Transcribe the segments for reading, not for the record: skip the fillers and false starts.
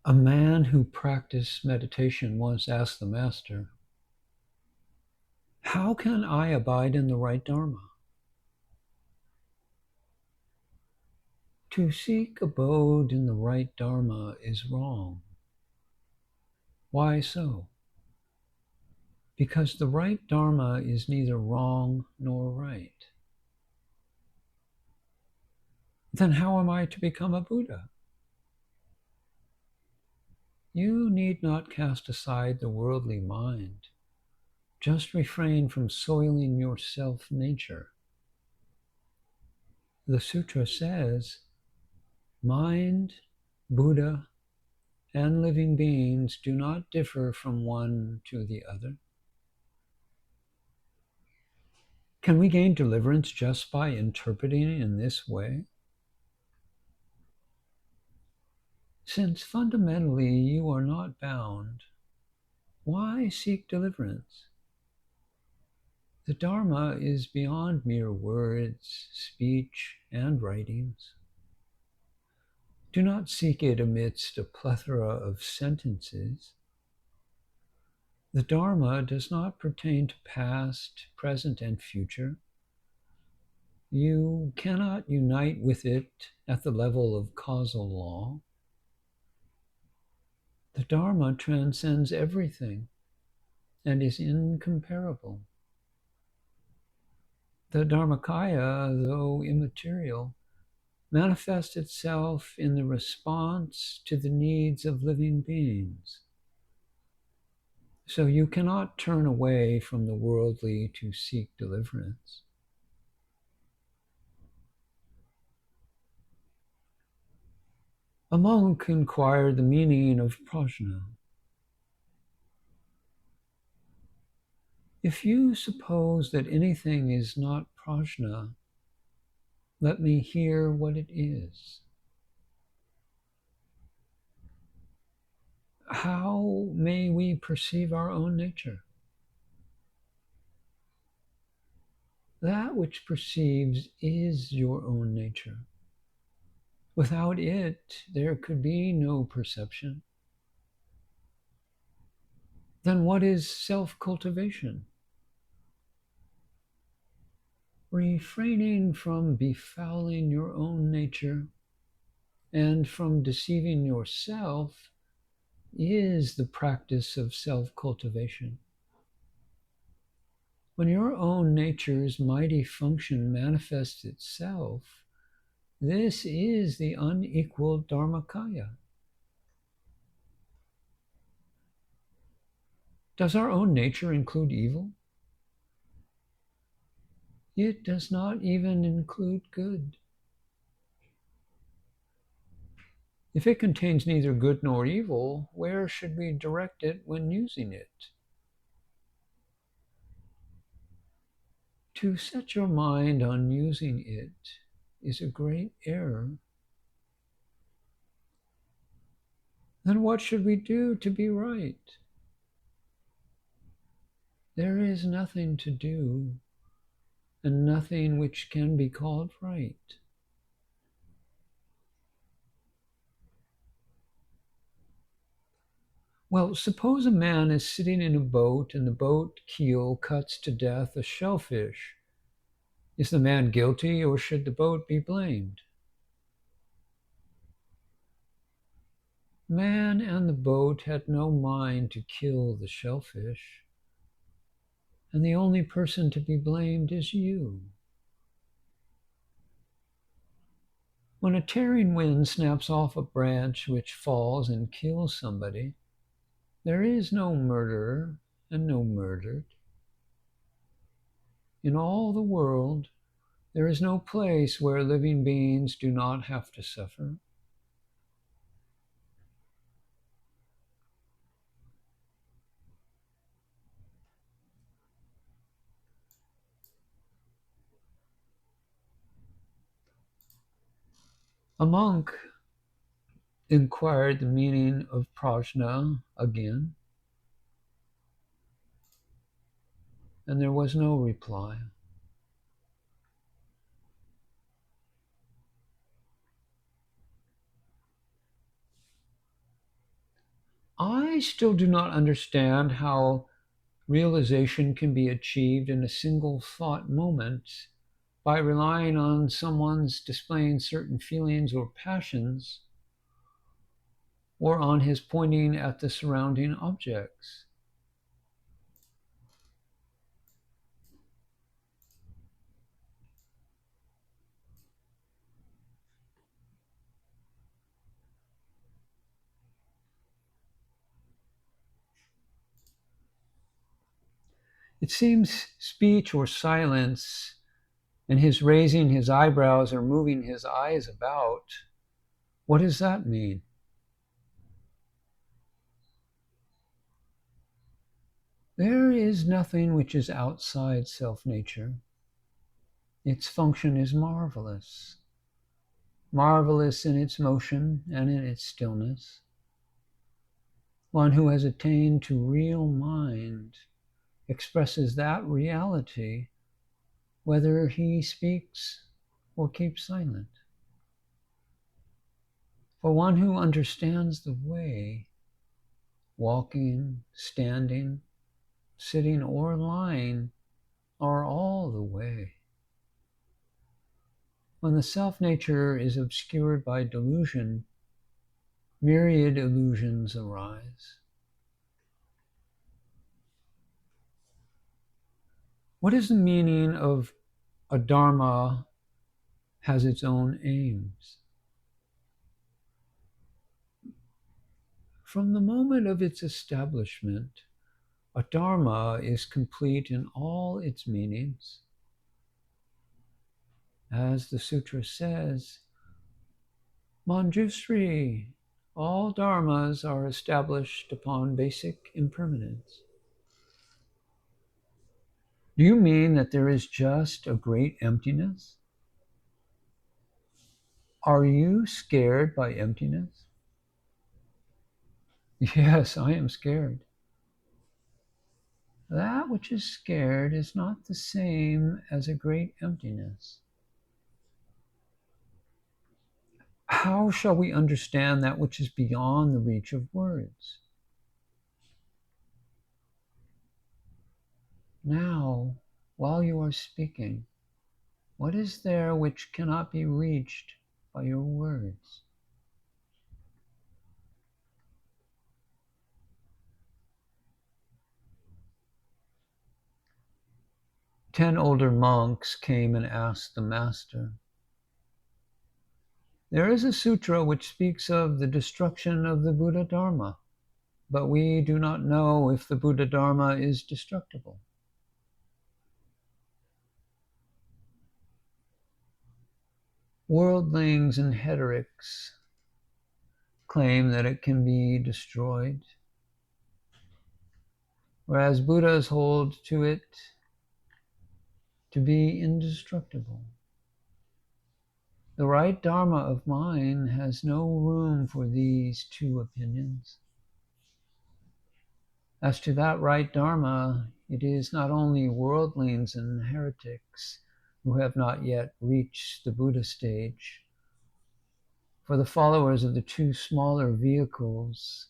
A man who practiced meditation once asked the master, "How can I abide in the right Dharma?" To seek abode in the right Dharma is wrong. Why so? Because the right Dharma is neither wrong nor right. Then how am I to become a Buddha? You need not cast aside the worldly mind. Just refrain from soiling your self-nature. The sutra says, mind, Buddha, and living beings do not differ from one to the other. Can we gain deliverance just by interpreting in this way? Since fundamentally you are not bound, why seek deliverance? The Dharma is beyond mere words, speech, and writings. Do not seek it amidst a plethora of sentences. The Dharma does not pertain to past, present, and future. You cannot unite with it at the level of causal law. The Dharma transcends everything and is incomparable. The Dharmakaya, though immaterial, manifests itself in the response to the needs of living beings. So you cannot turn away from the worldly to seek deliverance. A monk inquired the meaning of prajna. If you suppose that anything is not prajna, let me hear what it is. How may we perceive our own nature? That which perceives is your own nature. Without it, there could be no perception. Then what is self-cultivation? Refraining from befouling your own nature and from deceiving yourself is the practice of self-cultivation. When your own nature's mighty function manifests itself, this is the unequaled Dharmakaya. Does our own nature include evil? It does not even include good. If it contains neither good nor evil, where should we direct it when using it? To set your mind on using it is a great error. Then what should we do to be right? There is nothing to do, and nothing which can be called right. Well, suppose a man is sitting in a boat and the boat keel cuts to death a shellfish. Is the man guilty, or should the boat be blamed? Man and the boat had no mind to kill the shellfish, and the only person to be blamed is you. When a tearing wind snaps off a branch which falls and kills somebody, there is no murderer and no murdered. In all the world, there is no place where living beings do not have to suffer. A monk inquired the meaning of prajna again, and there was no reply. I still do not understand how realization can be achieved in a single thought moment by relying on someone's displaying certain feelings or passions, or on his pointing at the surrounding objects. It seems speech or silence and his raising his eyebrows or moving his eyes about, what does that mean? There is nothing which is outside self nature. Its function is marvelous, marvelous in its motion and in its stillness. One who has attained to real mind expresses that reality whether he speaks or keeps silent. For one who understands the way, walking, standing, sitting, or lying are all the way. When the self nature is obscured by delusion, myriad illusions arise. What is the meaning of a dharma has its own aims? From the moment of its establishment, a dharma is complete in all its meanings. As the sutra says, Manjusri, all dharmas are established upon basic impermanence. Do you mean that there is just a great emptiness? Are you scared by emptiness? Yes, I am scared. That which is scared is not the same as a great emptiness. How shall we understand that which is beyond the reach of words? Now, while you are speaking, what is there which cannot be reached by your words? Ten older monks came and asked the master, there is a sutra which speaks of the destruction of the Buddha Dharma, but we do not know if the Buddha Dharma is destructible. Worldlings and heterics claim that it can be destroyed, whereas Buddhas hold to it to be indestructible. The right Dharma of mine has no room for these two opinions. As to that right Dharma, it is not only worldlings and heretics who have not yet reached the Buddha stage. For the followers of the two smaller vehicles,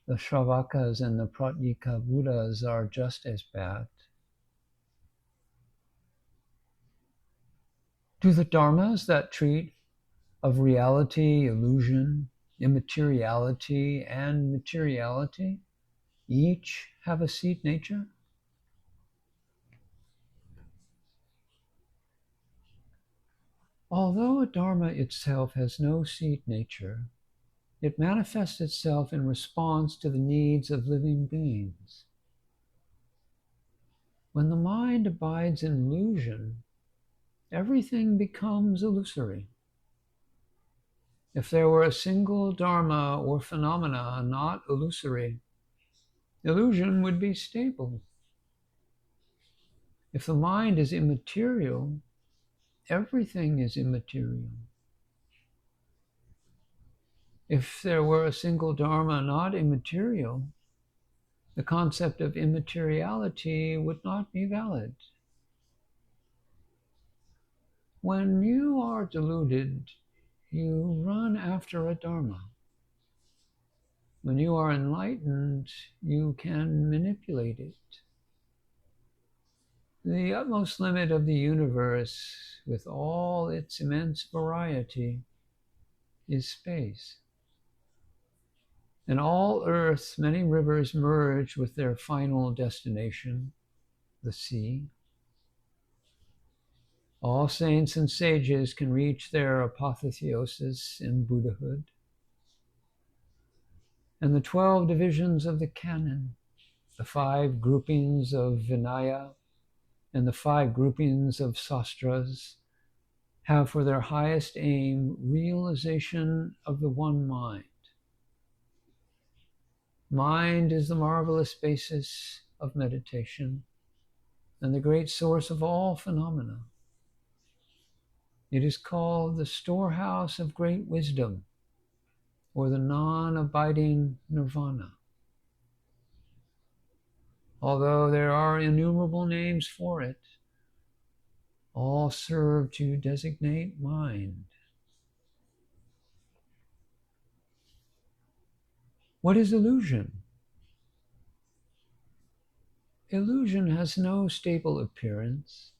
the Shravakas and the Pratyeka Buddhas, are just as bad. Do the dharmas that treat of reality, illusion, immateriality, and materiality each have a seed nature? Although a dharma itself has no seed nature, it manifests itself in response to the needs of living beings. When the mind abides in illusion, everything becomes illusory. If there were a single dharma or phenomena not illusory, illusion would be stable. If the mind is immaterial, everything is immaterial. If there were a single dharma not immaterial, the concept of immateriality would not be valid. When you are deluded, you run after a dharma. When you are enlightened, you can manipulate it. The utmost limit of the universe, with all its immense variety, is space. In all Earth's many rivers merge with their final destination, the sea. All saints and sages can reach their apotheosis in Buddhahood. And the 12 divisions of the canon, the 5 groupings of Vinaya, and the 5 groupings of Sastras have for their highest aim realization of the one mind. Mind is the marvelous basis of meditation and the great source of all phenomena. It is called the storehouse of great wisdom, or the non-abiding nirvana. Although there are innumerable names for it, all serve to designate mind. What is illusion? Illusion has no stable appearance.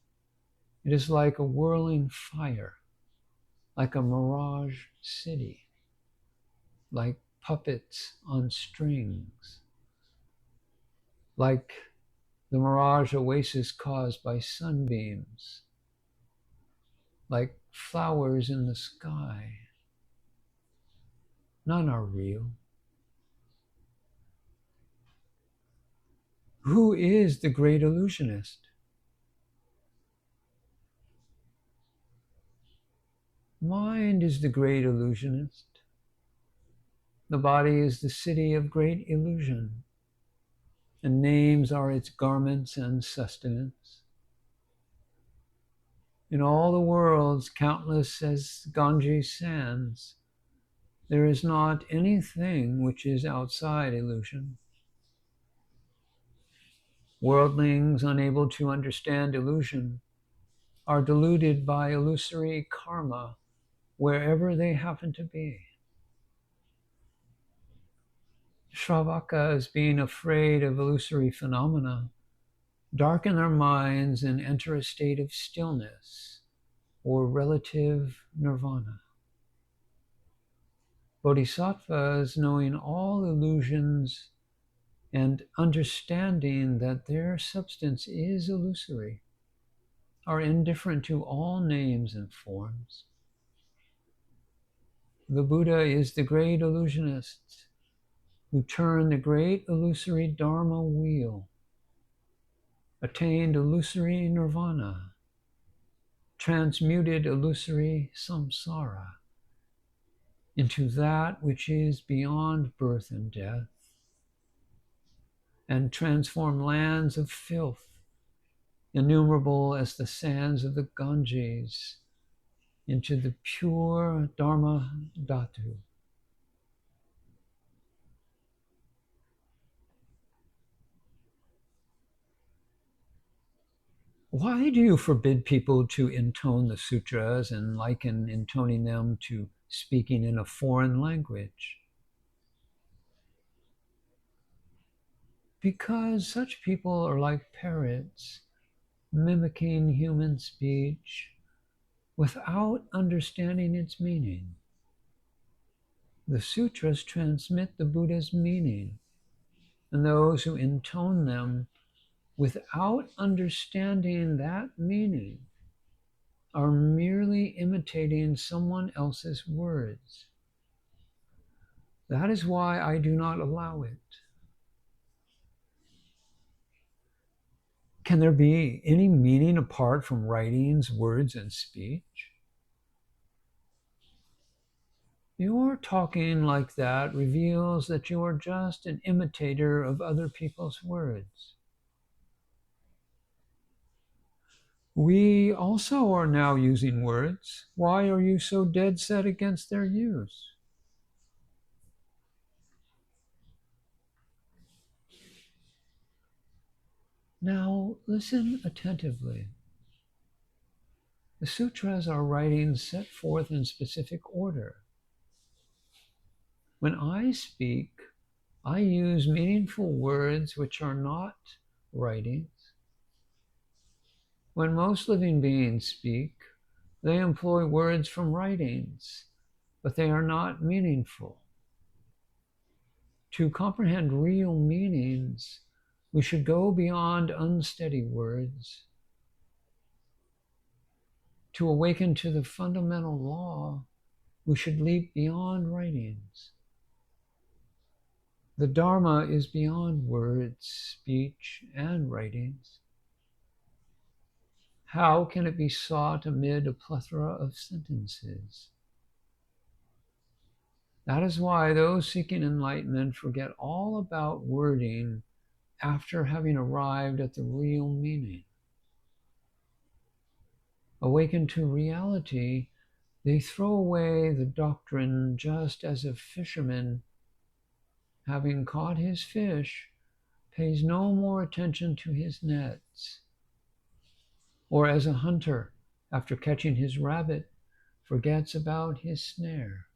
It is like a whirling fire, like a mirage city, like puppets on strings, like the mirage oasis caused by sunbeams, like flowers in the sky. None are real. Who is the great illusionist? Mind is the great illusionist. The body is the city of great illusion, and names are its garments and sustenance. In all the worlds, countless as Ganges sands, there is not anything which is outside illusion. Worldlings unable to understand illusion are deluded by illusory karma wherever they happen to be. Shravakas, being afraid of illusory phenomena, darken their minds and enter a state of stillness or relative nirvana. Bodhisattvas, knowing all illusions and understanding that their substance is illusory, are indifferent to all names and forms. The Buddha is the great illusionist who turned the great illusory Dharma wheel, attained illusory nirvana, transmuted illusory samsara into that which is beyond birth and death, and transformed lands of filth, innumerable as the sands of the Ganges, into the pure Dharma Dhatu. Why do you forbid people to intone the sutras and liken intoning them to speaking in a foreign language? Because such people are like parrots, mimicking human speech without understanding its meaning. The sutras transmit the Buddha's meaning, and those who intone them without understanding that meaning are merely imitating someone else's words. That is why I do not allow it. Can there be any meaning apart from writings, words, and speech? Your talking like that reveals that you are just an imitator of other people's words. We also are now using words. Why are you so dead set against their use? Now listen attentively. The sutras are writings set forth in specific order. When I speak, I use meaningful words which are not writings. When most living beings speak, they employ words from writings, but they are not meaningful. To comprehend real meanings, we should go beyond unsteady words. To awaken to the fundamental law, we should leap beyond writings. The Dharma is beyond words, speech, and writings. How can it be sought amid a plethora of sentences? That is why those seeking enlightenment forget all about wording after having arrived at the real meaning. Awakened to reality, they throw away the doctrine just as a fisherman, having caught his fish, pays no more attention to his nets, or as a hunter, after catching his rabbit, forgets about his snare.